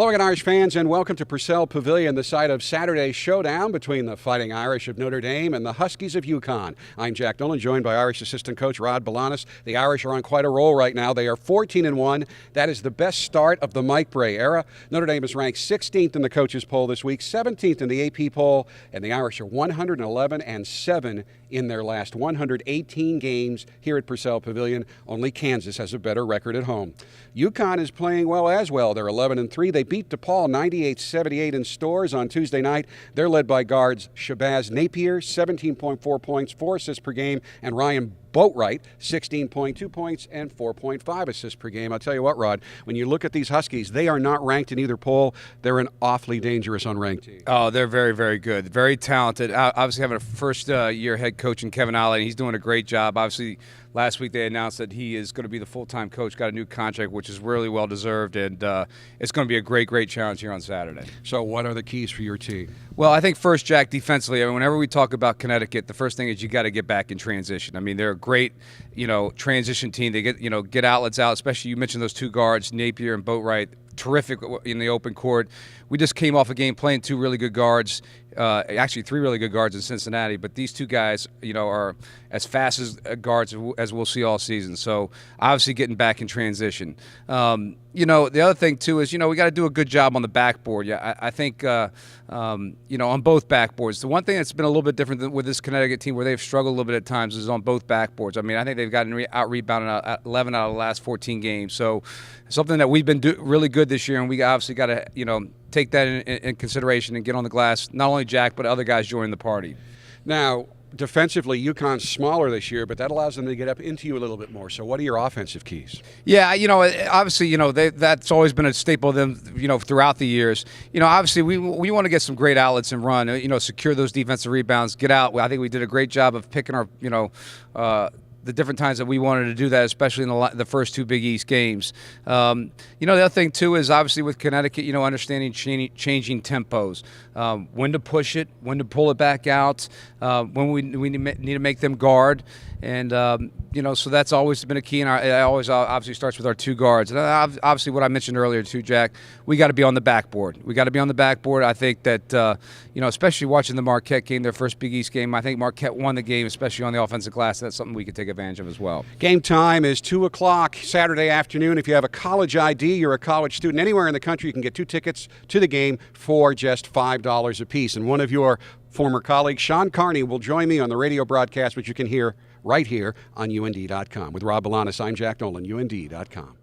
Hello again, Irish fans, and welcome to Purcell Pavilion, the site of Saturday's showdown between the Fighting Irish of Notre Dame and the Huskies of UConn. I'm Jack Nolan, joined by Irish assistant coach Rod Balanis. The Irish are on quite a roll right now. They are 14-1. That is the best start of the Mike Bray era. Notre Dame is ranked 16th in the coaches poll this week, 17th in the AP poll, and the Irish are 111-7 in their last 118 games here at Purcell Pavilion. Only Kansas has a better record at home. UConn is playing well as well. They're 11-3. They beat DePaul 98-78 in Stores on Tuesday night. They're led by guards Shabazz Napier, 17.4 points, 4 assists per game, and Ryan Boatwright, 16.2 points and 4.5 assists per game. I'll tell you what, Rod, when you look at these Huskies, they are not ranked in either poll. They're an awfully dangerous unranked team. Oh, they're very, very good. Very talented. Obviously having a first-year head coach in Kevin Ollie, he's doing a great job. Obviously, last week they announced that he is going to be the full-time coach, got a new contract, which is really well-deserved, and it's going to be a great, great challenge here on Saturday. So what are the keys for your team? Well, I think first, Jack, defensively, whenever we talk about Connecticut, the first thing is you got to get back in transition. I mean, they're a great, transition team. They get outlets out, especially you mentioned those two guards, Napier and Boatwright, terrific in the open court. We just came off a game playing two really good guards, actually three really good guards in Cincinnati, but these two guys, are as fast as guards as we'll see all season. So obviously getting back in transition. The other thing too is, we got to do a good job on the backboard. Yeah, I think, on both backboards. The one thing that's been a little bit different with this Connecticut team where they've struggled a little bit at times is on both backboards. I mean, I think they've gotten out-rebounded 11 out of the last 14 games. So something that we've been really good this year, and we obviously got to, take that in consideration and get on the glass, not only Jack, but other guys joining the party. Now, defensively, UConn's smaller this year, but that allows them to get up into you a little bit more. So what are your offensive keys? Yeah, obviously, that's always been a staple of them, throughout the years. Obviously, we want to get some great outlets and run, secure those defensive rebounds, get out. I think we did a great job of picking our, the different times that we wanted to do that, especially in the first two Big East games. The other thing, too, is obviously with Connecticut, understanding changing tempos, when to push it, when to pull it back out, when we need to make them guard. And, so that's always been a key. And it always obviously starts with our two guards. And obviously what I mentioned earlier, too, Jack, we got to be on the backboard. We got to be on the backboard. I think that, especially watching the Marquette game, their first Big East game, I think Marquette won the game, especially on the offensive glass. That's something we could take advantage of as well. Game time is 2 o'clock Saturday afternoon. If you have a college ID, you're a college student anywhere in the country, you can get 2 tickets to the game for just $5 apiece. And one of your former colleagues, Sean Carney, will join me on the radio broadcast, which you can hear right here on UND.com. With Rob Balanis, I'm Jack Nolan, UND.com.